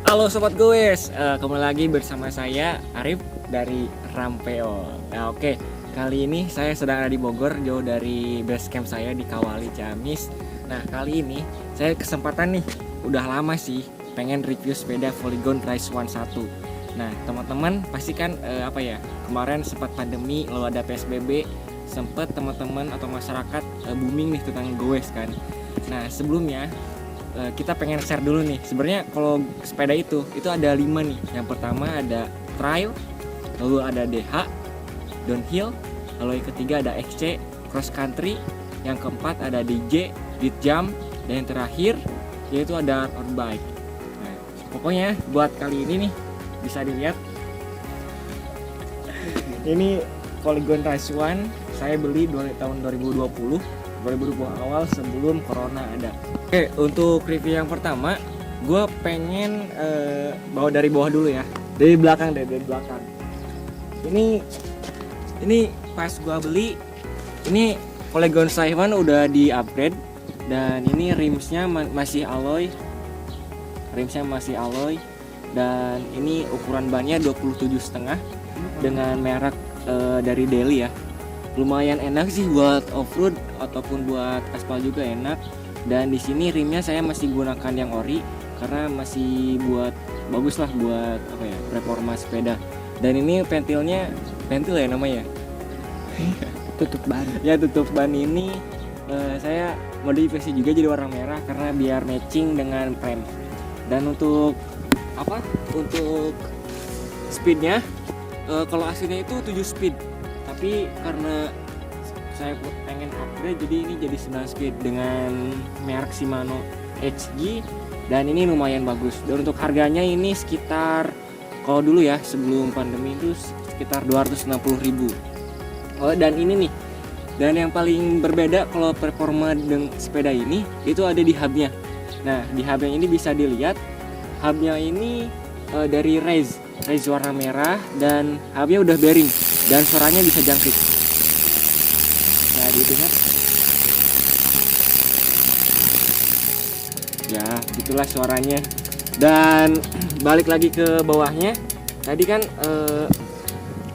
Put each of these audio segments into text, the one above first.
Halo Sobat Goes, kembali lagi bersama saya Arif dari Rampeo. Nah oke, kali ini saya sedang ada di Bogor, jauh dari base camp saya di Kawali Ciamis. Nah kali ini saya kesempatan nih, udah lama sih pengen review sepeda Polygon Rise One 1. Nah teman-teman pasti kan kemarin sempat pandemi, lalu ada PSBB, sempat teman-teman atau masyarakat booming nih tentang goes kan. Nah sebelumnya kita pengen share dulu nih. Sebenarnya kalau sepeda itu ada 5 nih. Yang pertama ada trail, lalu ada DH, downhill, lalu yang ketiga ada XC, cross country, yang keempat ada DJ, beat jump, dan yang terakhir yaitu ada road bike. Nah, pokoknya buat kali ini nih bisa dilihat. Ini Polygon Rise One saya beli tahun 2020 awal sebelum corona ada. Oke, untuk review yang pertama gue pengen bawa dari bawah dulu ya, dari belakang. Ini pas gue beli ini Polygon Rise One udah di upgrade, dan ini rimsnya masih alloy, dan ini ukuran bannya 27,5 dengan merek dari Daily ya. Lumayan enak sih buat off-road ataupun buat aspal juga enak. Dan di sini rimnya saya masih gunakan yang ori karena masih bagus lah buat performa sepeda. Dan ini pentil ya namanya. Tutup ban. Ya tutup ban ini saya modifikasi juga jadi warna merah karena biar matching dengan frame. Dan untuk speednya kalau aslinya itu 7 speed. Tapi karena saya pengen upgrade jadi ini jadi 9 speed dengan merek Shimano HG, dan ini lumayan bagus. Dan untuk harganya ini sekitar, kalau dulu ya sebelum pandemi itu sekitar 260.000. Dan ini nih, dan yang paling berbeda kalau performa dengan sepeda ini itu ada di hubnya. Nah di hubnya ini bisa dilihat, hubnya ini dari Raise warna merah, dan hubnya udah bearing dan suaranya bisa jangkrik. Nah didengar ya, gitulah suaranya. Dan balik lagi ke bawahnya, tadi kan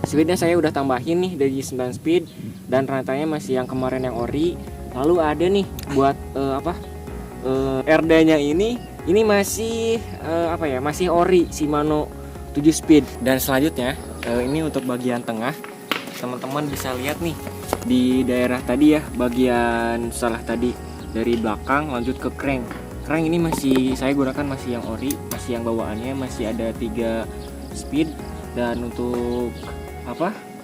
speednya saya udah tambahin nih dari 9 speed, dan rantainya masih yang kemarin yang ori. Lalu ada nih buat RD nya ini masih masih ori Shimano 7 speed. Dan selanjutnya ini untuk bagian tengah, teman-teman bisa lihat nih di daerah tadi ya, bagian salah tadi dari belakang lanjut ke crank ini masih saya gunakan masih yang ori, masih yang bawaannya masih ada 3 speed. Dan untuk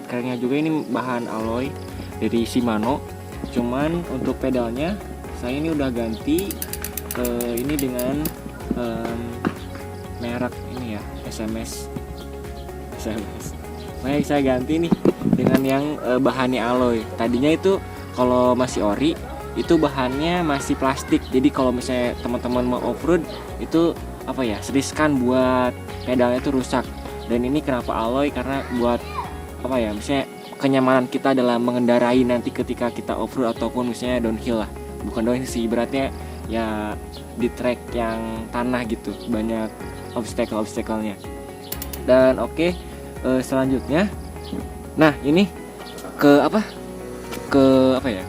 cranknya juga ini bahan alloy dari Shimano, cuman untuk pedalnya saya ini udah ganti ini dengan merek ini ya, SMS. Baik, saya ganti nih dengan yang bahannya alloy. Tadinya itu kalau masih ori itu bahannya masih plastik. Jadi kalau misalnya teman-teman mau off-road itu riskan buat pedalnya itu rusak. Dan ini kenapa alloy? Karena buat misalnya kenyamanan kita dalam mengendarai nanti ketika kita off-road ataupun misalnya downhill lah. Bukan downhill sih, beratnya ya di track yang tanah gitu, banyak obstacle-nya. Dan selanjutnya, nah ini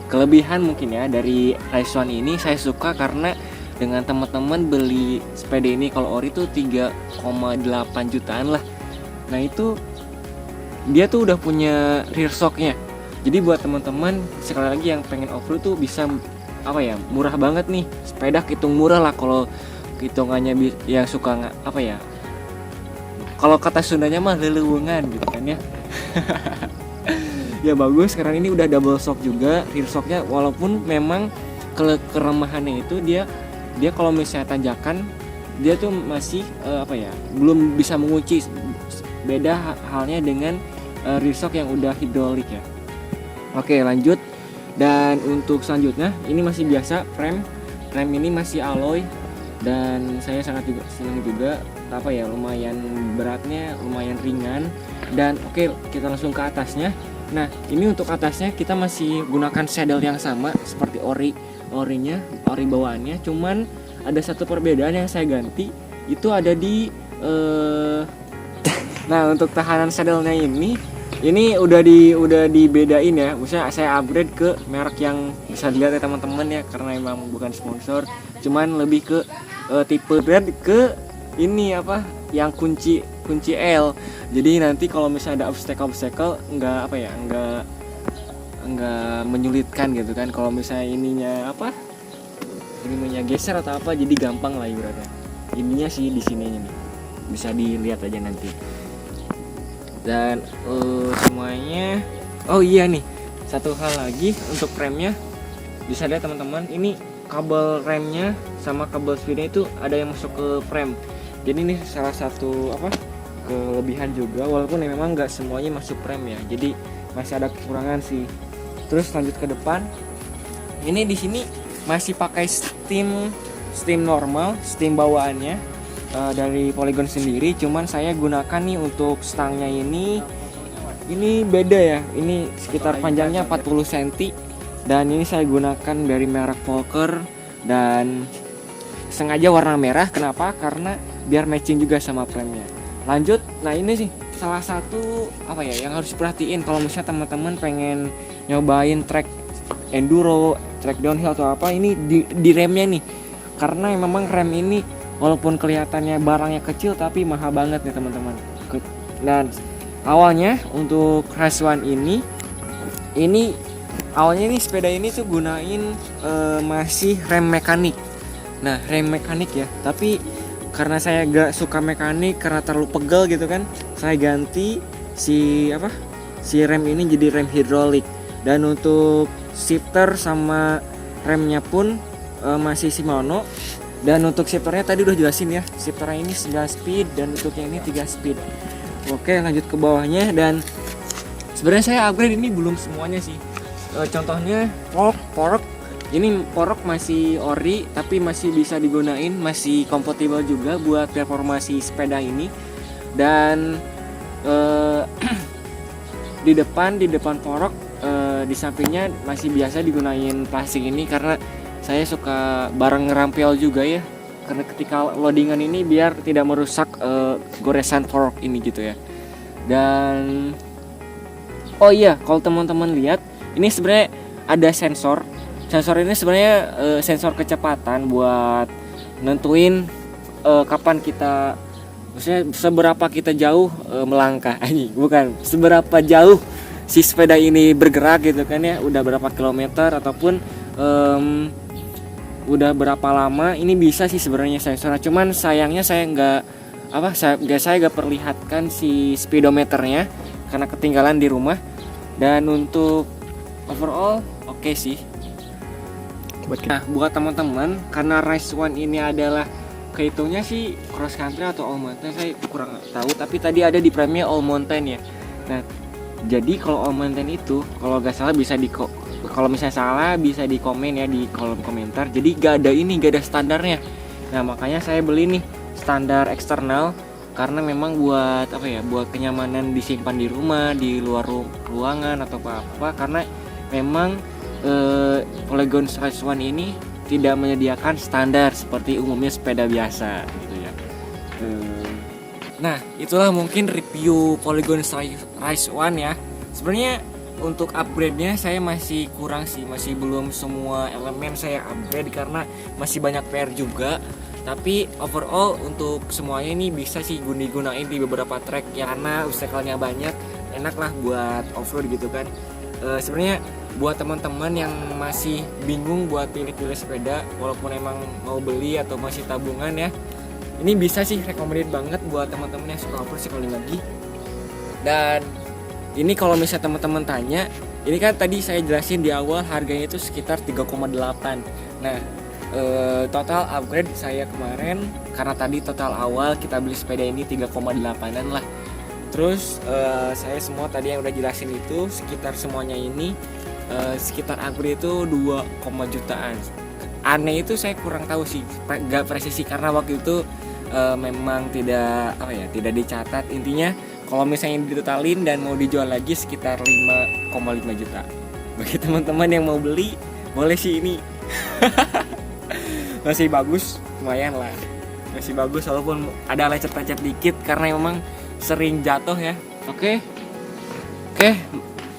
kelebihan mungkin ya dari Rise One ini saya suka karena dengan teman-teman beli sepeda ini kalau ori tuh 3,8 jutaan lah. Nah itu dia tuh udah punya rear shocknya. Jadi buat teman-teman sekali lagi yang pengen off-road tuh bisa murah banget nih. Sepeda hitung murah lah kalau hitungannya yang suka kalau kata Sundanya mah lelewungan gitu kan ya. Ya bagus, karena ini udah double shock juga rear shocknya, walaupun memang kelemahannya itu dia kalau misalnya tanjakan dia tuh masih belum bisa mengunci. Beda halnya dengan rear shock yang udah hidrolik ya. Oke lanjut. Dan untuk selanjutnya ini masih biasa, frame ini masih alloy, dan saya sangat senang juga lumayan beratnya, lumayan ringan. Dan kita langsung ke atasnya. Nah ini untuk atasnya kita masih gunakan saddle yang sama seperti ori bawaannya, cuman ada satu perbedaan yang saya ganti, itu ada di Nah untuk tahanan sadelnya ini udah dibedain ya. Maksudnya saya upgrade ke merek yang bisa dilihat ya teman-teman ya, karena emang bukan sponsor, cuman lebih ke tipe upgrade ke ini apa yang kunci L. Jadi nanti kalau misalnya ada obstacle nggak menyulitkan gitu kan. Kalau misalnya ininya geser atau apa, jadi gampang lah ibaratnya. Ininya sih di sini nih, bisa dilihat aja nanti. Dan semuanya, oh iya nih, satu hal lagi untuk remnya, bisa lihat teman-teman, ini kabel remnya sama kabel speednya itu ada yang masuk ke frame. Jadi ini salah satu kelebihan juga, walaupun memang nggak semuanya masuk frame ya, jadi masih ada kekurangan sih. Terus lanjut ke depan, ini di sini masih pakai steam normal, steam bawaannya dari Polygon sendiri. Cuman saya gunakan nih untuk stangnya ini beda ya, ini sekitar panjangnya 40 cm, dan ini saya gunakan dari merek Volker dan sengaja warna merah. Kenapa? Karena biar matching juga sama frame-nya. Lanjut, nah ini sih salah satu yang harus diperhatiin kalau misalnya teman-teman pengen nyobain track enduro, track downhill atau apa, ini di remnya nih, karena memang rem ini walaupun kelihatannya barangnya kecil tapi mahal banget nih teman-teman. Dan awalnya untuk Race One ini awalnya ini sepeda ini tuh gunain masih rem mekanik. Nah rem mekanik ya, tapi karena saya gak suka mekanik karena terlalu pegel gitu kan, saya ganti si rem ini jadi rem hidrolik. Dan untuk shifter sama remnya pun masih Shimano. Dan untuk shifternya tadi udah jelasin ya, shifternya ini 9 speed dan untuk yang ini 3 speed. Oke, lanjut ke bawahnya, dan sebenarnya saya upgrade ini belum semuanya sih. Contohnya fork ini fork masih ori tapi masih bisa digunain, masih kompatibel juga buat performasi sepeda ini. Dan di depan fork, di sampingnya masih biasa digunain plastik ini karena saya suka barang ngerampel juga ya, karena ketika loadingan ini biar tidak merusak goresan fork ini gitu ya. Dan oh iya, kalau teman-teman lihat ini sebenarnya ada sensor ini sebenarnya sensor kecepatan buat nentuin kapan kita, maksudnya seberapa kita jauh melangkah, bukan seberapa jauh si sepeda ini bergerak gitu kan ya, udah berapa kilometer ataupun udah berapa lama. Ini bisa sih sebenarnya sensornya, cuman sayangnya saya nggak perlihatkan si speedometernya karena ketinggalan di rumah. Dan untuk overall oke sih. Nah buat teman-teman, karena Race One ini adalah kehitungnya sih cross country atau all mountain, saya kurang tahu, tapi tadi ada di prime-nya all mountain ya. Nah jadi kalau all mountain itu kalau nggak salah kalau misalnya salah bisa di komen ya di kolom komentar. Jadi gak ada standarnya. Nah makanya saya beli nih standar eksternal, karena memang buat buat kenyamanan disimpan di rumah, di luar ruangan atau apa. Karena memang Polygon Race One ini tidak menyediakan standar seperti umumnya sepeda biasa gitu ya. Nah itulah mungkin review Polygon Race One ya. Sebenarnya untuk upgrade-nya saya masih kurang sih, masih belum semua elemen saya upgrade karena masih banyak PR juga. Tapi overall untuk semuanya ini bisa sih digunain di beberapa track ya, karena obstacle-nya banyak, enak lah buat off-road gitu kan. Sebenarnya buat teman-teman yang masih bingung buat pilih-pilih sepeda, walaupun emang mau beli atau masih tabungan ya, ini bisa sih recommended banget buat teman-teman yang suka off-road sekali lagi. Dan ini kalau misalnya teman-teman tanya, ini kan tadi saya jelasin di awal harganya itu sekitar 3,8. Nah total upgrade saya kemarin, karena tadi total awal kita beli sepeda ini 3,8an lah. Terus saya semua tadi yang udah jelasin itu sekitar semuanya ini sekitar upgrade itu 2, jutaan. Aneh itu saya kurang tahu sih, gak presisi karena waktu itu memang tidak dicatat. Intinya kalau misalnya ditotalin dan mau dijual lagi sekitar 5,5 juta. Bagi teman-teman yang mau beli boleh sih, ini masih bagus, lumayan lah. masih bagus walaupun ada lecet-lecet dikit karena memang sering jatuh ya. Oke,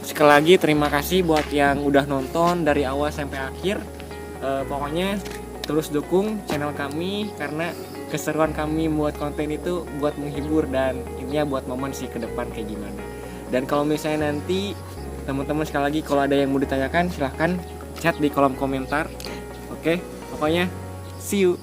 sekali lagi terima kasih buat yang udah nonton dari awal sampai akhir. Pokoknya terus dukung channel kami karena keseruan kami buat konten itu buat menghibur dan intinya buat momen sih ke depan kayak gimana. Dan kalau misalnya nanti teman-teman sekali lagi kalau ada yang mau ditanyakan silahkan chat di kolom komentar. Oke, pokoknya see you.